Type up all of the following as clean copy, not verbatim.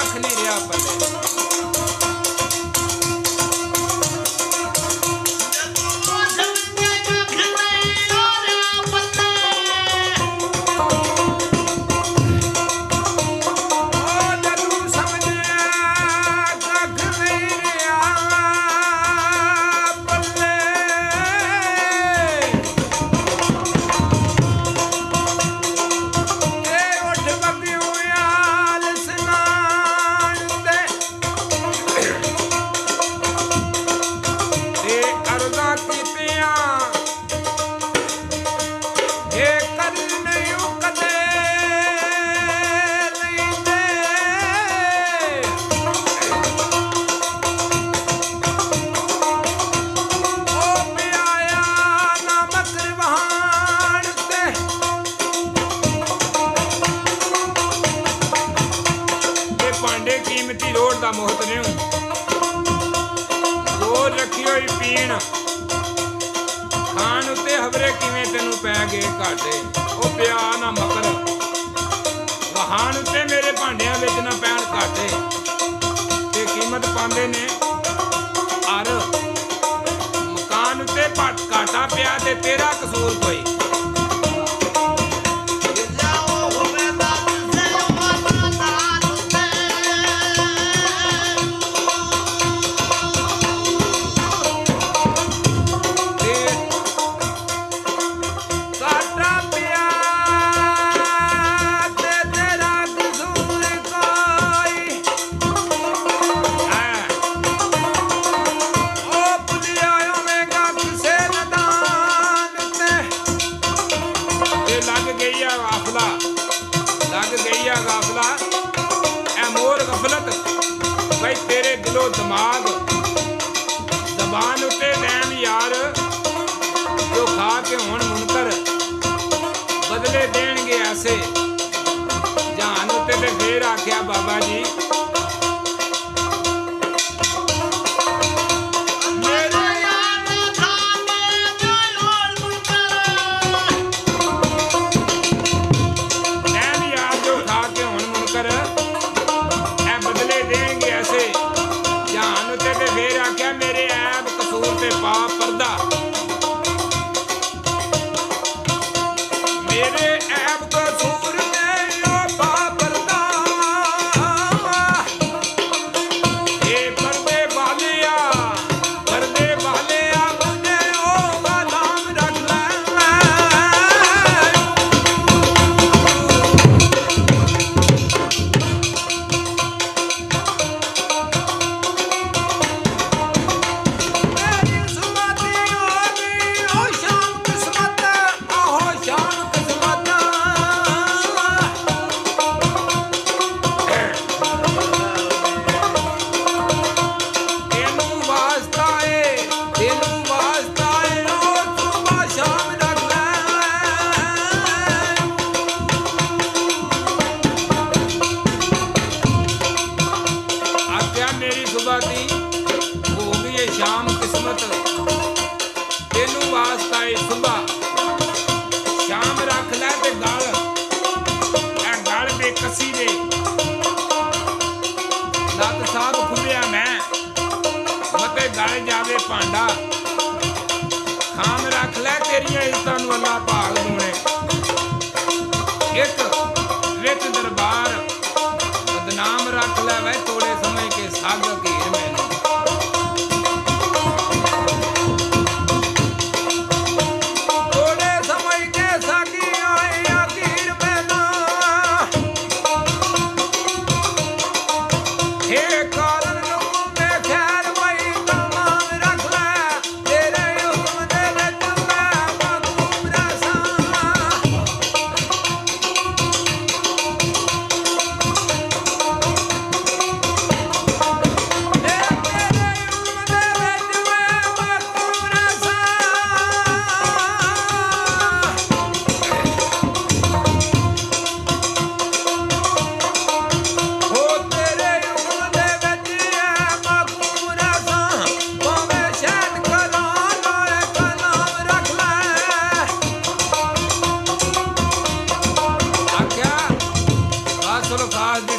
ਕੱਖ ਨਹੀਂ ਰਿਹਾ ਪੱਲੇ। कीमती रोड का मोहत नहीं रोज रखी हुई पीण खान उत्ते हवरे किवें तेनू पै गए घाटे ओ पिया ना मकर वहान उत्ते मेरे भांडियां विच ना पैण घाटे ते कीमत पांदे ने अर मकान उत्ते घाटा पिया ते तेरा कसूर कोई दिमाग जबान उत्ते लैन यार जो खा के हुण मुनकर बदले देणगे ऐसे जहान उत्ते ते फिर आख्या बाबा जी जावे भांडा खाम रख लै तेरिया इज्जतां नूं अल्लाह भाग दूने एक विच दरबार बदनाम रख लै वै थोड़े समय के साग घेर मैनू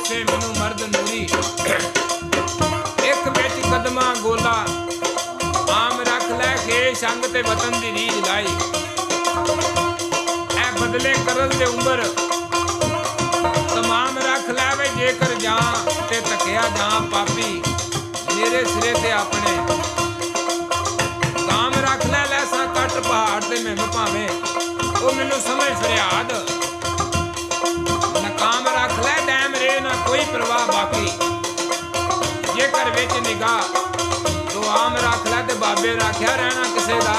से मैनू मर्द नूरी ਤੇ ਵਤਨ ਦੀ ਰੀਝ ਲਾਈ। ਐ ਬਦਲੇ ਕਰਲ ਦੇ ਉਮਰ ਤਮਾਮ ਰੱਖ ਲੈਵੇ ਜੇਕਰ ਜਾਂ ਤੇ ਤਕਿਆ ਜਾਂ ਪਾਪੀ ਮੇਰੇ ਸਿਰੇ ਤੇ ਆਪਣੇ ਕਾਮ ਰੱਖ ਲੈ ਲੈਸਾਂ ਕੱਟ ਪਹਾੜ ਤੇ ਮੈਨੂੰ ਭਾਵੇਂ ਉਹ ਮੈਨੂੰ ਸਮਝ ਫਰਿਆਦ ਨਕਾਮ ਰੱਖ ਲੈ ਡੈਮ ਰੇ ਨਾ ਕੋਈ ਪ੍ਰਵਾਹ ਬਾਕੀ ਜੇਕਰ ਵਿੱਚ ਨਿਗਾਹ ਤੋ ਆਮ ਰੱਖ ਲੈ ਤੇ ਬਾਬੇ ਰੱਖਿਆ ਰਹਿਣਾ ਕਿਸੇ ਦਾ।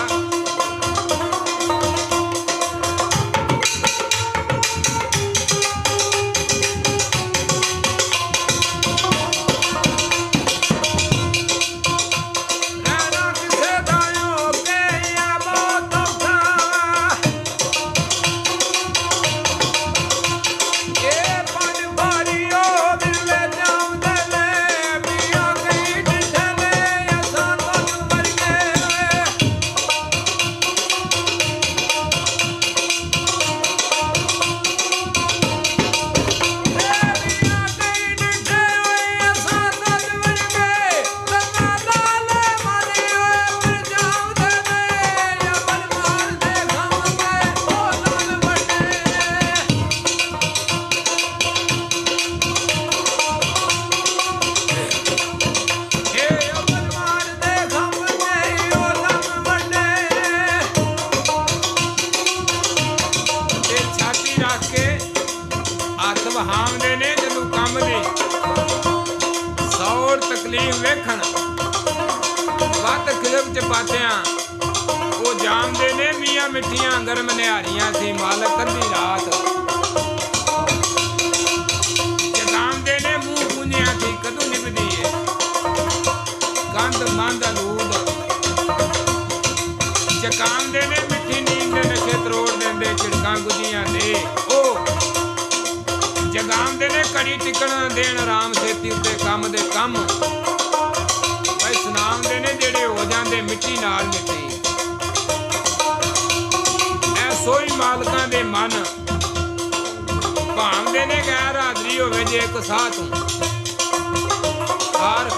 ਵਹਾਉਂਦੇ ਨੇ ਜਦੋਂ ਕੰਮ ਦੀ ਸੌਰ ਤਕਲੀਫ ਵੇਖਣ ਵੱਤ ਖਿਲਬ ਚ ਪਾਤਿਆਂ ਉਹ ਜਾਣਦੇ ਨੇ ਮੀਆਂ ਮਿੱਠੀਆਂ ਗਰਮ ਨਿਹਾਰੀਆਂ ਸੀ ਮਾਲਕ ਅੱਧੀ ਰਾਤ ਜਗਾਉਂਦੇ ਨੇ ਮੂੰਹ ਪੁੰਨਿਆ ਸੀ ਕਦੋਂ ਨਿਭਦੀ ਏ ਗੰਦ ਮੰਦ ਅਲੂਦ ਜਗਾਉਂਦੇ ਨੇ ਮਿੱਠੀ ਨੀਂਦ ਦੇ ਨਸ਼ੇ ਤਰੋੜ ਦਿੰਦੇ ਝਿੜਕਾਂ ਗੁੱਜੀਆਂ ਦੇ ਉਹ ਜਗਾਉਂਦੇ ਨੇ ਘੜੀ ਟਿਕਣ ਦੇਣ ਆਰਾਮ ਛੇਤੀ ਉੱਤੇ ਕੰਮ ਦੇ ਕੰਮ ਭਾਈ ਸੁਣਾਉਂਦੇ ਨੇ ਜਿਹੜੇ ਹੋ ਜਾਂਦੇ ਮਿੱਟੀ ਨਾਲ ਮਿੱਟੀ ਐ ਸੋਈ ਮਾਲਕਾਂ ਦੇ ਮਨ ਭਾਂਦੇ ਨੇ ਗੈਰ ਹਾਜ਼ਰੀ ਹੋਵੇ ਜੇ ਇੱਕ ਸਾਹ ਤੂੰ ਹਾਰ